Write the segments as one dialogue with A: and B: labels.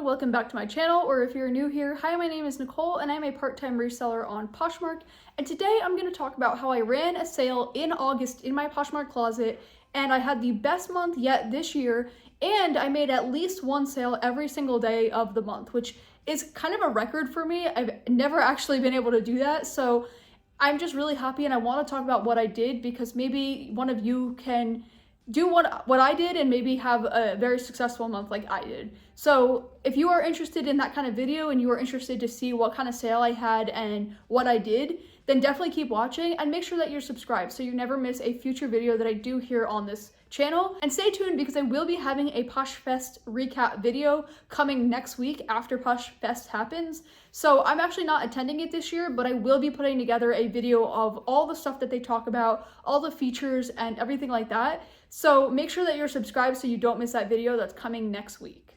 A: and welcome back to my channel, or if you're new here, hi, my name is Nicole and I'm a part-time reseller on POSHMARK, and today I'm going to talk about how I ran a sale in August in my POSHMARK closet, and I had the best month yet this year, and I made at least one sale every single day of the month, which is kind of a record for me. I've never actually been able to do that, so I'm just really happy, and I want to talk about what I did because maybe one of you can do what I did and maybe have a very successful month like I did. So if you are interested in that kind of video and you are interested to see what kind of sale I had and what I did, then definitely keep watching and make sure that you're subscribed so you never miss a future video that I do here on this channel. And stay tuned because I will be having a POSHFest recap video coming next week after POSHFest happens. So I'm actually not attending it this year, but I will be putting together a video of all the stuff that they talk about, all the features and everything like that. So make sure that you're subscribed so you don't miss that video that's coming next week.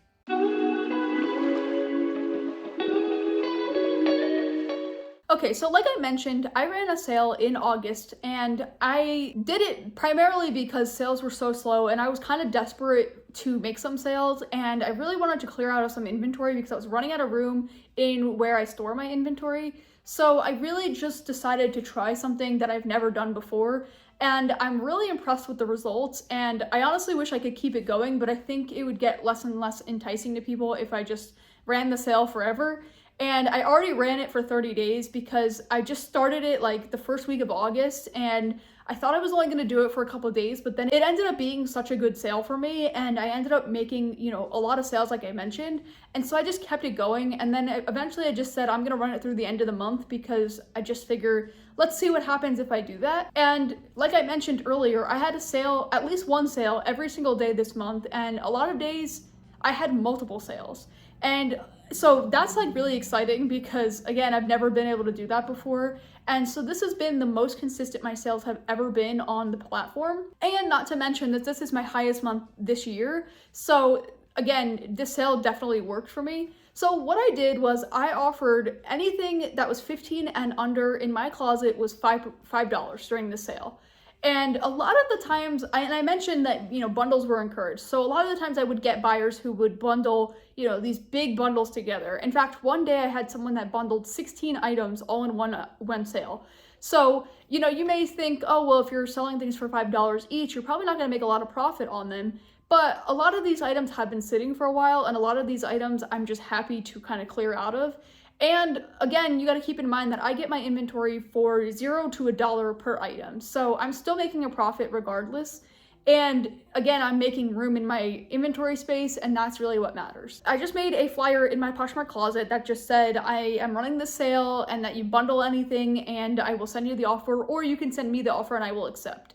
A: Okay, so like I mentioned, I ran a sale in August and I did it primarily because sales were so slow and I was kind of desperate to make some sales, and I really wanted to clear out of some inventory because I was running out of room in where I store my inventory. So I really just decided to try something that I've never done before, and I'm really impressed with the results, and I honestly wish I could keep it going, but I think it would get less and less enticing to people if I just ran the sale forever. And I already ran it for 30 days because I just started it like the first week of August, and I thought I was only going to do it for a couple of days, but then it ended up being such a good sale for me, and I ended up making, a lot of sales like I mentioned, and so I just kept it going, and then eventually I just said I'm going to run it through the end of the month because I just figure let's see what happens if I do that. And like I mentioned earlier, I had a sale, at least one sale every single day this month, and a lot of days I had multiple sales. And so that's like really exciting because again, I've never been able to do that before. And so this has been the most consistent my sales have ever been on the platform. And not to mention that this is my highest month this year. So again, this sale definitely worked for me. So what I did was I offered anything that was 15 and under in my closet was $5 during the sale. And a lot of the times, I mentioned that, bundles were encouraged. So a lot of the times I would get buyers who would bundle, these big bundles together. In fact, one day I had someone that bundled 16 items all in one sale. So, you may think, oh, well, if you're selling things for $5 each, you're probably not going to make a lot of profit on them. But a lot of these items have been sitting for a while, and a lot of these items I'm just happy to kind of clear out of. And again, you got to keep in mind that I get my inventory for $0 to $1 per item. So I'm still making a profit regardless. And again, I'm making room in my inventory space, and that's really what matters. I just made a flyer in my POSHMARK closet that just said, I am running this sale and that you bundle anything and I will send you the offer, or you can send me the offer and I will accept.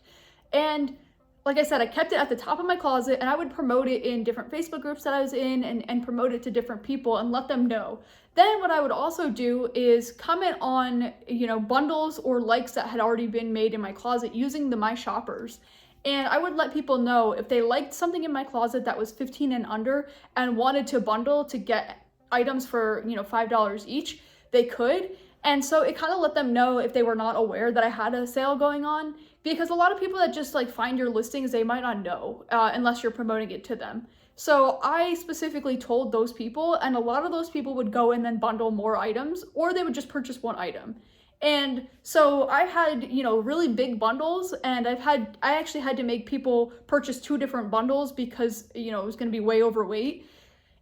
A: And like I said, I kept it at the top of my closet, and I would promote it in different Facebook groups that I was in and promote it to different people and let them know. Then what I would also do is comment on, bundles or likes that had already been made in my closet using the My Shoppers. And I would let people know if they liked something in my closet that was 15 and under and wanted to bundle to get items for, $5 each, they could. And so it kind of let them know if they were not aware that I had a sale going on, because a lot of people that just find your listings, they might not know unless you're promoting it to them. So I specifically told those people, and a lot of those people would go and then bundle more items, or they would just purchase one item. And so I had, really big bundles, and I actually had to make people purchase 2 different bundles because, it was going to be way overweight.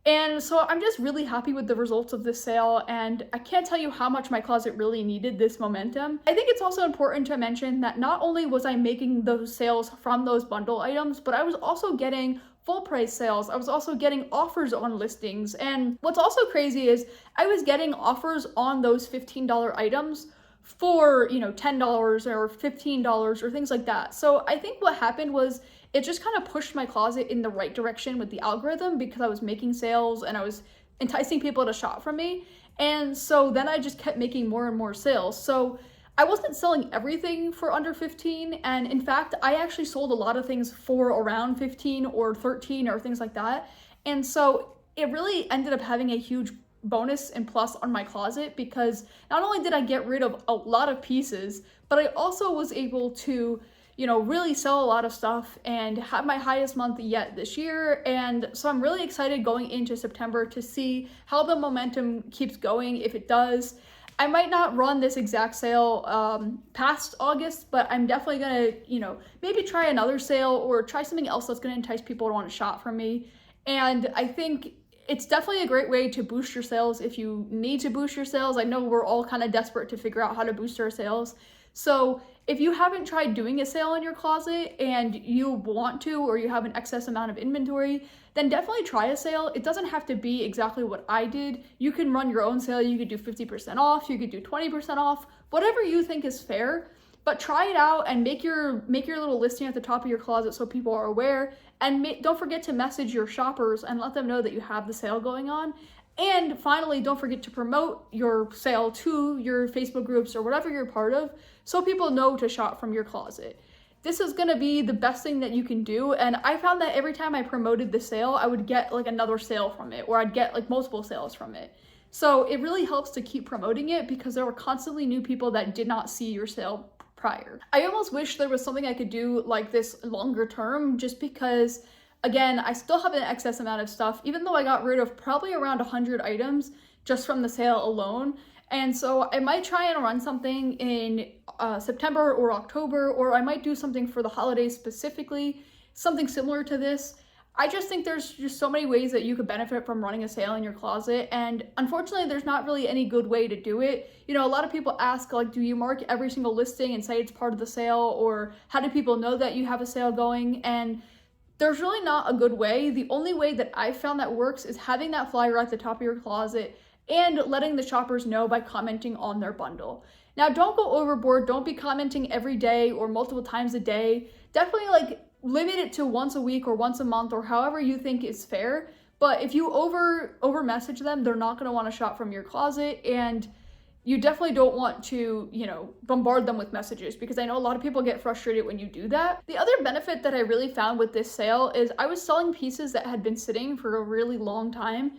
A: And so I'm just really happy with the results of this sale, and I can't tell you how much my closet really needed this momentum. I think it's also important to mention that not only was I making those sales from those bundle items, but I was also getting full price sales. I was also getting offers on listings. And what's also crazy is I was getting offers on those $15 items for, $10 or $15 or things like that. So I think what happened was it just kind of pushed my closet in the right direction with the algorithm because I was making sales and I was enticing people to shop from me. And so then I just kept making more and more sales. So I wasn't selling everything for under 15. And in fact, I actually sold a lot of things for around 15 or 13 or things like that. And so it really ended up having a huge bonus and plus on my closet because not only did I get rid of a lot of pieces, but I also was able to really sell a lot of stuff and have my highest month yet this year. And so I'm really excited going into September to see how the momentum keeps going, if it does. I might not run this exact sale past August, but I'm definitely gonna, maybe try another sale or try something else that's gonna entice people to want to shop from me. And I think it's definitely a great way to boost your sales if you need to boost your sales. I know we're all kind of desperate to figure out how to boost our sales. So if you haven't tried doing a sale in your closet and you want to, or you have an excess amount of inventory, then definitely try a sale. It doesn't have to be exactly what I did. You can run your own sale. You could do 50% off. You could do 20% off, whatever you think is fair. But try it out and make your little listing at the top of your closet so people are aware. And don't forget to message your shoppers and let them know that you have the sale going on. And finally, don't forget to promote your sale to your Facebook groups or whatever you're part of so people know to shop from your closet. This is gonna be the best thing that you can do. And I found that every time I promoted the sale, I would get like another sale from it, or I'd get like multiple sales from it. So it really helps to keep promoting it because there were constantly new people that did not see your sale prior. I almost wish there was something I could do like this longer term, just because, again, I still have an excess amount of stuff, even though I got rid of probably around 100 items just from the sale alone. And so I might try and run something in September or October, or I might do something for the holidays specifically, something similar to this. I just think there's just so many ways that you could benefit from running a sale in your closet. And unfortunately, there's not really any good way to do it. A lot of people ask, like, do you mark every single listing and say it's part of the sale? Or how do people know that you have a sale going? And there's really not a good way. The only way that I've found that works is having that flyer at the top of your closet and letting the shoppers know by commenting on their bundle. Now, don't go overboard. Don't be commenting every day or multiple times a day. Definitely limit it to once a week or once a month or however you think is fair. But if you over message them, they're not going to want to shop from your closet, and you definitely don't want to, bombard them with messages, because I know a lot of people get frustrated when you do that. The other benefit that I really found with this sale is I was selling pieces that had been sitting for a really long time.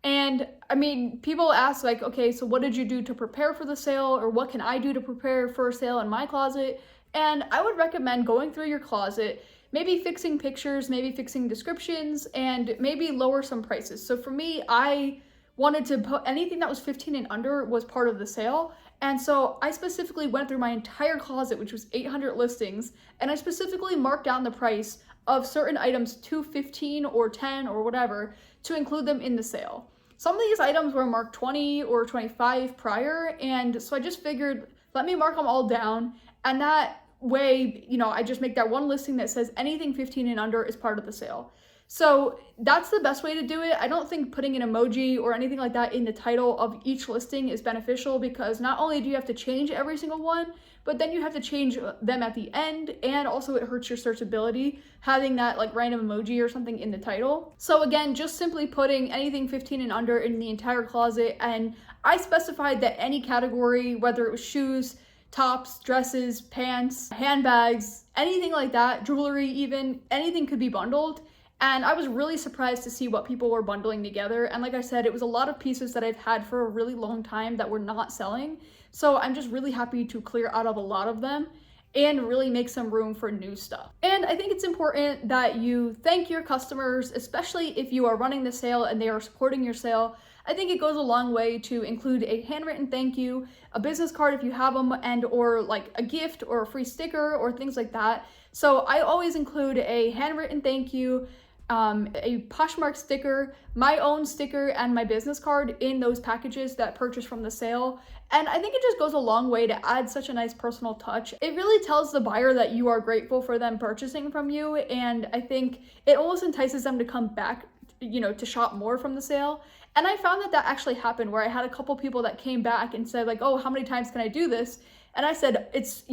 A: And I mean, people ask like, okay, so what did you do to prepare for the sale? Or what can I do to prepare for a sale in my closet? And I would recommend going through your closet, maybe fixing pictures, maybe fixing descriptions, and maybe lower some prices. So for me, I wanted to put anything that was 15 and under was part of the sale. And so I specifically went through my entire closet, which was 800 listings, and I specifically marked down the price of certain items to 15 or 10 or whatever to include them in the sale. Some of these items were marked 20 or 25 prior, and so I just figured, let me mark them all down, and that way, I just make that one listing that says anything 15 and under is part of the sale. So that's the best way to do it. I don't think putting an emoji or anything like that in the title of each listing is beneficial, because not only do you have to change every single one, but then you have to change them at the end, and also it hurts your searchability having that random emoji or something in the title. So again, just simply putting anything 15 and under in the entire closet, and I specified that any category, whether it was shoes, tops, dresses, pants, handbags, anything like that, jewelry even, anything could be bundled. And I was really surprised to see what people were bundling together. And like I said, it was a lot of pieces that I've had for a really long time that were not selling. So I'm just really happy to clear out of a lot of them and really make some room for new stuff. And I think it's important that you thank your customers, especially if you are running the sale and they are supporting your sale. I think it goes a long way to include a handwritten thank you, a business card if you have them, and or a gift or a free sticker or things like that. So I always include a handwritten thank you, a POSHMARK sticker, my own sticker, and my business card in those packages that purchase from the sale. And I think it just goes a long way to add such a nice personal touch. It really tells the buyer that you are grateful for them purchasing from you, and I think it almost entices them to come back, to shop more from the sale. And I found that actually happened, where I had a couple people that came back and said oh, how many times can I do this? And I said, it's,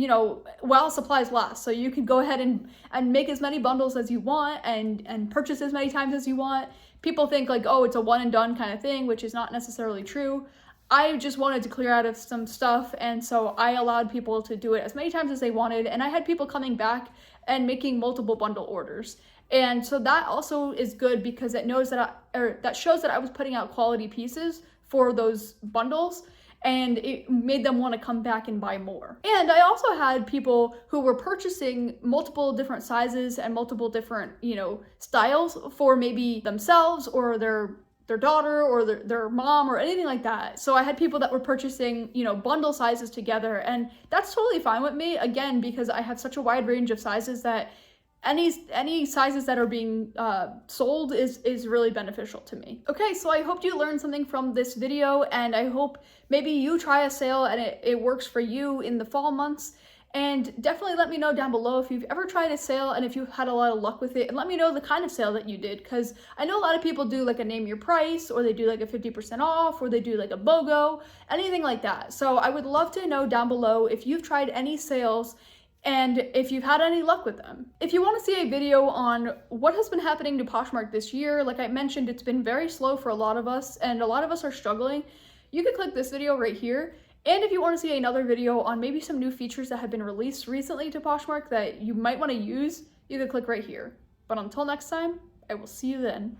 A: while supplies last. So you can go ahead and make as many bundles as you want and purchase as many times as you want. People think oh, it's a one and done kind of thing, which is not necessarily true. I just wanted to clear out of some stuff, and so I allowed people to do it as many times as they wanted. And I had people coming back and making multiple bundle orders. And so that also is good, because it knows that that shows that I was putting out quality pieces for those bundles. and it made them want to come back and buy more. And I also had people who were purchasing multiple different sizes and multiple different, styles for maybe themselves or their daughter or their mom or anything like that. So I had people that were purchasing, bundle sizes together, and that's totally fine with me, again, because I have such a wide range of sizes that any sizes that are being sold is really beneficial to me. Okay, so I hope you learned something from this video, and I hope maybe you try a sale and it works for you in the fall months. And definitely let me know down below if you've ever tried a sale and if you've had a lot of luck with it, and let me know the kind of sale that you did, because I know a lot of people do like a name your price, or they do like a 50% off, or they do like a BOGO, anything like that. So I would love to know down below if you've tried any sales and if you've had any luck with them. If you want to see a video on what has been happening to Poshmark this year, like I mentioned, it's been very slow for a lot of us, and a lot of us are struggling. You can click this video right here. And if you want to see another video on maybe some new features that have been released recently to Poshmark that you might want to use, you can click right here. But until next time, I will see you then.